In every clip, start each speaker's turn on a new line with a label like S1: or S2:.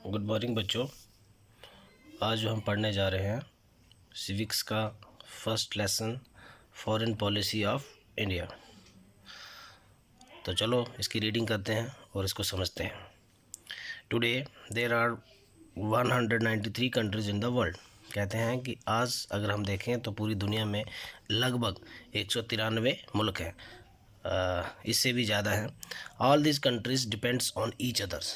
S1: Good morning बच्चों। आज जो हम पढ़ने जा रहे हैं सिविक्स का first lesson foreign policy of India. तो चलो इसकी रीडिंग करते हैं और इसको समझते हैं। Today there are 193 countries in the world. कहते हैं कि आज अगर हम देखें तो पूरी दुनिया में लगभग 193 मुल्क हैं, इससे भी ज़्यादा हैं। All this countries depends on each others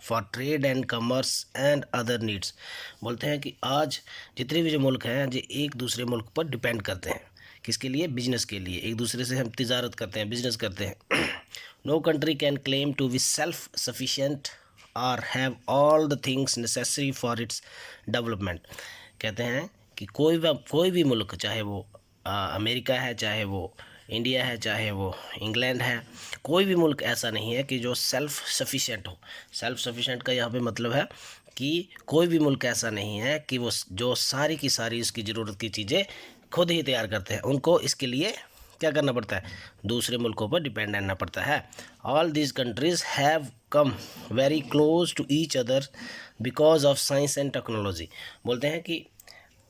S1: for trade and commerce and other needs. बोलते हैं कि आज जितने भी जो मुल्क हैं जो एक दूसरे मुल्क पर डिपेंड करते हैं। किसके लिए? बिजनेस के लिए। एक दूसरे से हम तिजारत करते हैं, बिजनेस करते हैं। No country can claim to be self sufficient और have all the things necessary for its development. कहते हैं कि कोई भी मुल्क, चाहे वो अमेरिका है, चाहे वो इंडिया है, चाहे वो इंग्लैंड है, कोई भी मुल्क ऐसा नहीं है कि जो सेल्फ सफिशिएंट हो। सेल्फ सफिशिएंट का यहाँ पे मतलब है कि कोई भी मुल्क ऐसा नहीं है कि वो जो सारी की सारी इसकी ज़रूरत की चीज़ें खुद ही तैयार करते हैं। उनको इसके लिए क्या करना पड़ता है? दूसरे मुल्कों पर डिपेंड रहना पड़ता है। All these countries have come very close to each other because of science and technology. बोलते हैं कि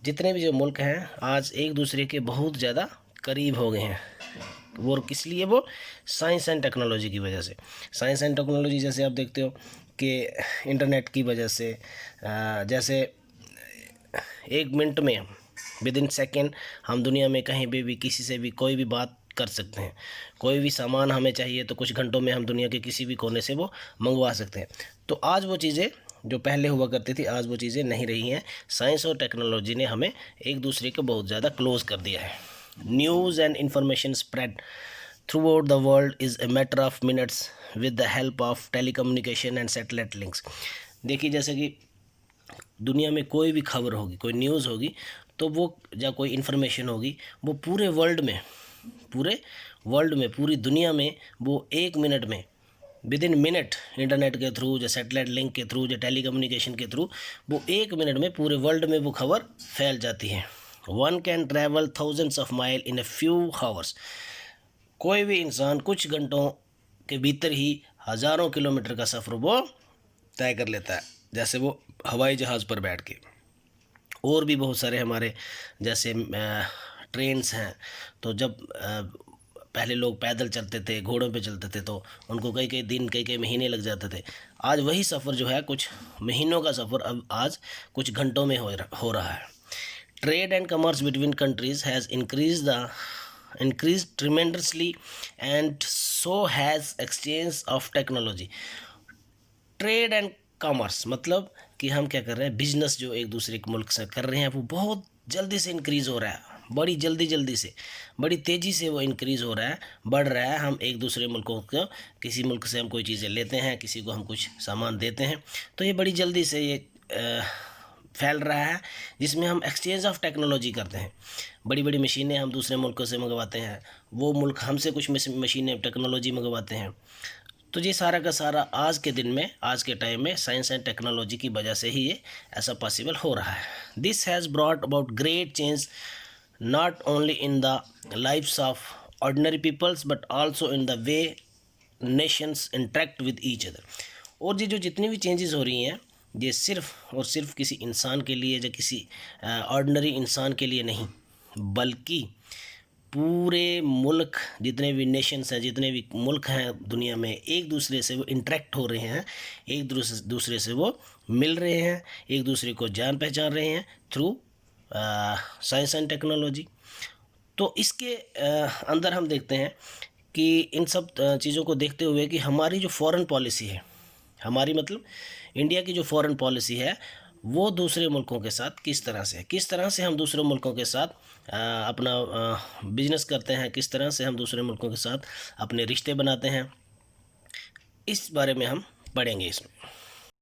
S1: जितने भी जो मुल्क हैं आज एक दूसरे के बहुत ज़्यादा करीब हो गए हैं। वो किस लिए? वो साइंस एंड टेक्नोलॉजी की वजह से। साइंस एंड टेक्नोलॉजी जैसे आप देखते हो कि इंटरनेट की वजह से, जैसे एक मिनट में, विद इन सेकेंड, हम दुनिया में कहीं भी किसी से भी कोई भी बात कर सकते हैं। कोई भी सामान हमें चाहिए तो कुछ घंटों में हम दुनिया के किसी भी कोने से वो मंगवा सकते हैं। तो आज वो चीज़ें जो पहले हुआ करती थी, आज वो चीज़ें नहीं रही हैं। साइंस और टेक्नोलॉजी ने हमें एक दूसरे को बहुत ज़्यादा क्लोज कर दिया है। News and information spread throughout the world is a matter of minutes with the help of telecommunication and satellite links। देखिए, जैसे कि दुनिया में कोई भी खबर होगी, कोई न्यूज़ होगी, तो वो या कोई इन्फॉर्मेशन होगी, वो पूरे वर्ल्ड में, पूरी दुनिया में वो एक मिनट में, विद इन मिनट, इंटरनेट के थ्रू, या सैटेलाइट लिंक के थ्रू, या टेलीकम्युनिकेशन के थ्रू, वो एक मिनट में पूरे वर्ल्ड में वो खबर फैल जाती है। One can travel thousands of mile in a few hours. कोई भी इंसान कुछ घंटों के भीतर ही हज़ारों किलोमीटर का सफ़र वो तय कर लेता है, जैसे वो हवाई जहाज़ पर बैठ के। और भी बहुत सारे हमारे जैसे ट्रेन्स हैं। तो जब पहले लोग पैदल चलते थे, घोड़ों पे चलते थे, तो उनको कई कई दिन, कई कई महीने लग जाते थे। आज वही सफ़र जो है, कुछ महीनों का सफ़र अब आज कुछ घंटों में हो रहा है। Trade and commerce between countries has increased tremendously and so has exchange of technology। Trade and commerce मतलब कि हम क्या कर रहे हैं, बिजनेस जो एक दूसरे के मुल्क से कर रहे हैं, वो बहुत जल्दी से इंक्रीज़ हो रहा है। बड़ी जल्दी से, बड़ी तेज़ी से वो इंक्रीज़ हो रहा है, बढ़ रहा है। हम एक दूसरे मुल्कों को, किसी मुल्क से हम कोई चीज़ें लेते हैं, किसी को हम कुछ सामान देते हैं, तो ये बड़ी जल्दी से ये फैल रहा है, जिसमें हम एक्सचेंज ऑफ टेक्नोलॉजी करते हैं। बड़ी बड़ी मशीनें हम दूसरे मुल्कों से मंगवाते हैं, वो मुल्क हमसे कुछ मशीनें, टेक्नोलॉजी मंगवाते हैं। तो ये सारा का सारा आज के दिन में, आज के टाइम में साइंस एंड टेक्नोलॉजी की वजह से ही ये ऐसा पॉसिबल हो रहा है। This has brought about great change not only in the lifes of ordinary peoples but also in the way nations interact with each other. और ये जो जितनी भी चेंजेस हो रही हैं, ये सिर्फ और सिर्फ किसी इंसान के लिए या किसी ऑर्डिनरी इंसान के लिए नहीं, बल्कि पूरे मुल्क, जितने भी नेशंस हैं, जितने भी मुल्क हैं दुनिया में, एक दूसरे से वो इंटरेक्ट हो रहे हैं, एक दूसरे से वो मिल रहे हैं, एक दूसरे को जान पहचान रहे हैं थ्रू साइंस एंड टेक्नोलॉजी। तो इसके अंदर हम देखते हैं कि इन सब चीज़ों को देखते हुए कि हमारी जो फॉरेन पॉलिसी है, हमारी मतलब इंडिया की जो फॉरेन पॉलिसी है, वो दूसरे मुल्कों के साथ किस तरह से हम दूसरे मुल्कों के साथ अपना बिजनेस करते हैं, किस तरह से हम दूसरे मुल्कों के साथ अपने रिश्ते बनाते हैं, इस बारे में हम पढ़ेंगे इसमें।